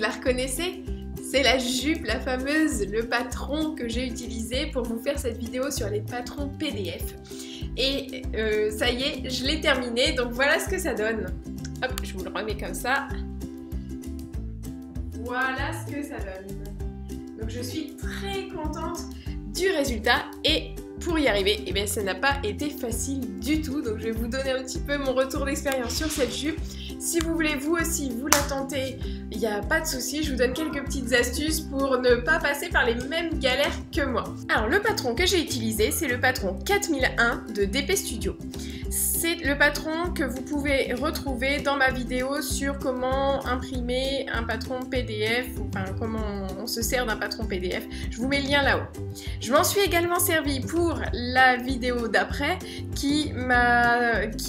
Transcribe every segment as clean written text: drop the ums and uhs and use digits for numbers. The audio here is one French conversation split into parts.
la reconnaissez? C'est la jupe, la fameuse, le patron que j'ai utilisé pour vous faire cette vidéo sur les patrons PDF. Et ça y est, je l'ai terminé, donc voilà ce que ça donne. Hop, je vous le remets comme ça. Voilà ce que ça donne. Donc je suis très contente du résultat et pour y arriver, eh bien, ça n'a pas été facile du tout. Donc je vais vous donner un petit peu mon retour d'expérience sur cette jupe. Si vous voulez vous aussi vous la tenter, il n'y a pas de souci, je vous donne quelques petites astuces pour ne pas passer par les mêmes galères que moi. Alors le patron que j'ai utilisé, c'est le patron 4001 de DP Studio. C'est le patron que vous pouvez retrouver dans ma vidéo sur comment imprimer un patron PDF, enfin comment on se sert d'un patron PDF. Je vous mets le lien là-haut. Je m'en suis également servi pour la vidéo d'après qui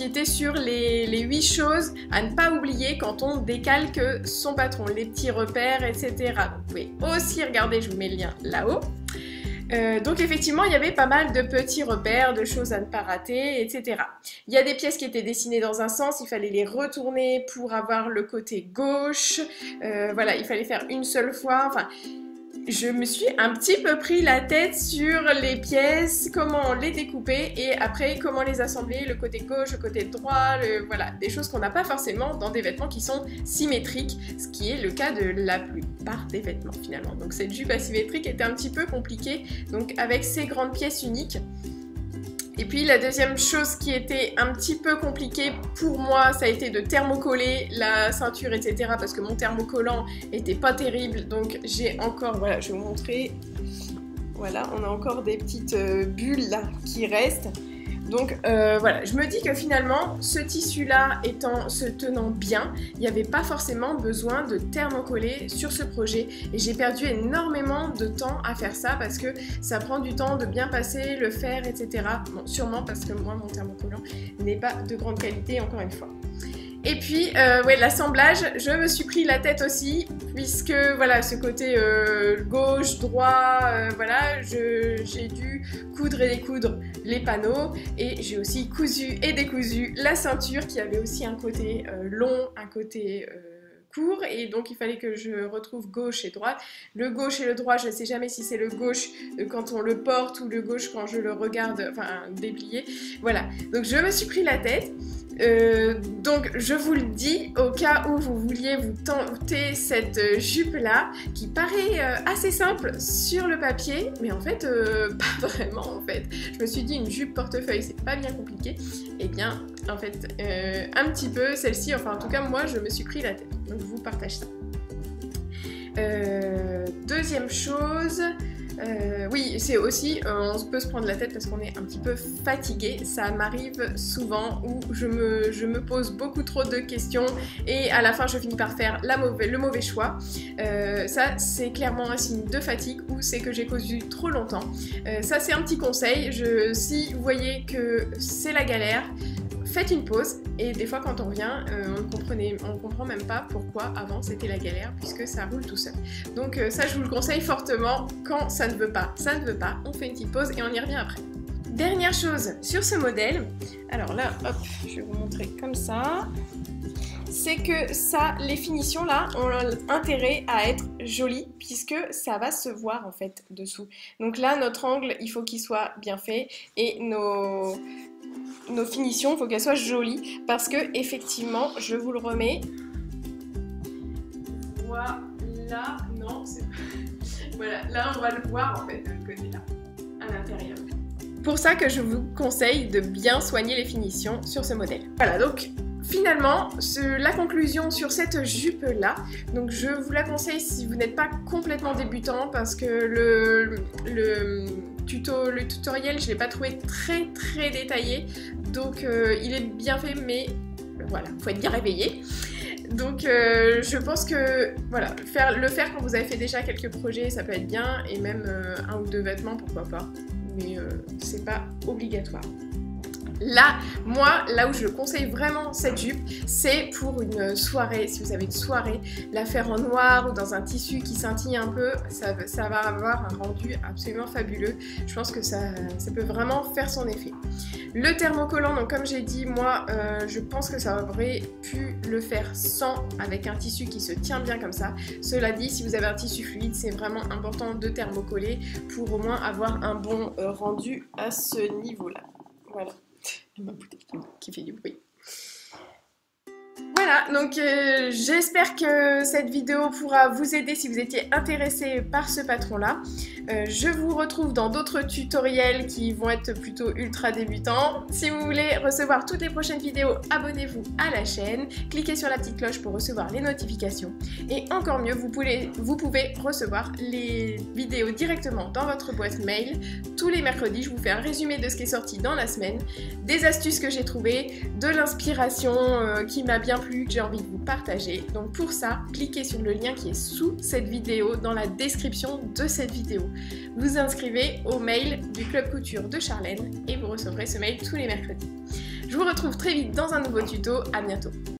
était sur les 8 choses à ne pas oublier quand on décalque son patron, les petits repères, etc. Donc, vous pouvez aussi regarder, je vous mets le lien là-haut. Donc effectivement, il y avait pas mal de petits repères, de choses à ne pas rater, etc. Il y a des pièces qui étaient dessinées dans un sens, il fallait les retourner pour avoir le côté gauche. Voilà, il fallait faire une seule fois. Enfin, je me suis un petit peu pris la tête sur les pièces, comment les découper et après comment les assembler, le côté gauche, le côté droit, voilà, des choses qu'on n'a pas forcément dans des vêtements qui sont symétriques, ce qui est le cas de la plupart des vêtements finalement. Donc cette jupe asymétrique était un petit peu compliquée, donc avec ces grandes pièces uniques. Et puis la deuxième chose qui était un petit peu compliquée pour moi, ça a été de thermocoller la ceinture, etc. parce que mon thermocollant était pas terrible. Donc j'ai encore, voilà, je vais vous montrer. Voilà, on a encore des petites bulles là qui restent. Donc voilà, je me dis que finalement, ce tissu-là se tenant bien, il n'y avait pas forcément besoin de thermocoller sur ce projet. Et j'ai perdu énormément de temps à faire ça parce que ça prend du temps de bien passer, le faire, etc. Bon, sûrement parce que moi, mon thermocollant n'est pas de grande qualité, encore une fois. Et puis, ouais, l'assemblage, je me suis pris la tête aussi, puisque voilà, ce côté gauche, droit, voilà, j'ai dû coudre et découdre les panneaux, et j'ai aussi cousu et décousu la ceinture qui avait aussi un côté long, un côté court, et donc il fallait que je retrouve gauche et droite. Le gauche et le droit, je ne sais jamais si c'est le gauche quand on le porte ou le gauche quand je le regarde, enfin déplié. Voilà, donc je me suis pris la tête. Donc je vous le dis au cas où vous vouliez vous tenter cette jupe là qui paraît assez simple sur le papier mais en fait pas vraiment en fait. Je me suis dit une jupe portefeuille c'est pas bien compliqué, et bien en fait un petit peu celle-ci, enfin en tout cas moi je me suis pris la tête, donc je vous partage ça. Deuxième chose, oui, c'est aussi, on peut se prendre la tête parce qu'on est un petit peu fatigué. Ça m'arrive souvent où je me pose beaucoup trop de questions et à la fin je finis par faire le mauvais choix. Ça c'est clairement un signe de fatigue ou c'est que j'ai cousu trop longtemps. Ça c'est un petit conseil, si vous voyez que c'est la galère, faites une pause et des fois quand on vient, on comprend même pas pourquoi avant c'était la galère puisque ça roule tout seul. Donc ça je vous le conseille fortement, quand ça ne veut pas, on fait une petite pause et on y revient après. Dernière chose sur ce modèle, alors là hop, je vais vous montrer comme ça, c'est que ça, les finitions là ont intérêt à être jolies puisque ça va se voir en fait dessous. Donc là notre angle il faut qu'il soit bien fait et nos finitions, il faut qu'elles soient jolies parce que effectivement, je vous le remets. Voilà, non, c'est voilà, là on va le voir en fait de ce côté-là, à l'intérieur. Pour ça que je vous conseille de bien soigner les finitions sur ce modèle. Voilà, donc finalement, la conclusion sur cette jupe-là, donc je vous la conseille si vous n'êtes pas complètement débutant parce que le tutoriel, je ne l'ai pas trouvé très détaillé, donc il est bien fait, mais voilà, il faut être bien réveillé. Donc je pense que voilà, le faire quand vous avez fait déjà quelques projets, ça peut être bien, et même un ou deux vêtements, pourquoi pas, mais c'est pas obligatoire. Là, moi, là où je conseille vraiment cette jupe, c'est pour une soirée. Si vous avez une soirée, la faire en noir ou dans un tissu qui scintille un peu, ça va avoir un rendu absolument fabuleux. Je pense que ça peut vraiment faire son effet. Le thermocollant, donc comme j'ai dit, moi, je pense que ça aurait pu le faire sans, avec un tissu qui se tient bien comme ça. Cela dit, si vous avez un tissu fluide, c'est vraiment important de thermocoller pour au moins avoir un bon rendu à ce niveau-là. Voilà. Ma bouteille qui fait du bruit. Voilà, donc j'espère que cette vidéo pourra vous aider si vous étiez intéressé par ce patron-là. Je vous retrouve dans d'autres tutoriels qui vont être plutôt ultra débutants. Si vous voulez recevoir toutes les prochaines vidéos, abonnez-vous à la chaîne. Cliquez sur la petite cloche pour recevoir les notifications. Et encore mieux, vous pouvez recevoir les vidéos directement dans votre boîte mail. Tous les mercredis, je vous fais un résumé de ce qui est sorti dans la semaine, des astuces que j'ai trouvées, de l'inspiration qui m'a bien plu, que j'ai envie de vous partager. Donc pour ça, cliquez sur le lien qui est sous cette vidéo, dans la description de cette vidéo. Vous inscrivez au mail du Club Couture de Charlène et vous recevrez ce mail tous les mercredis. Je vous retrouve très vite dans un nouveau tuto, à bientôt.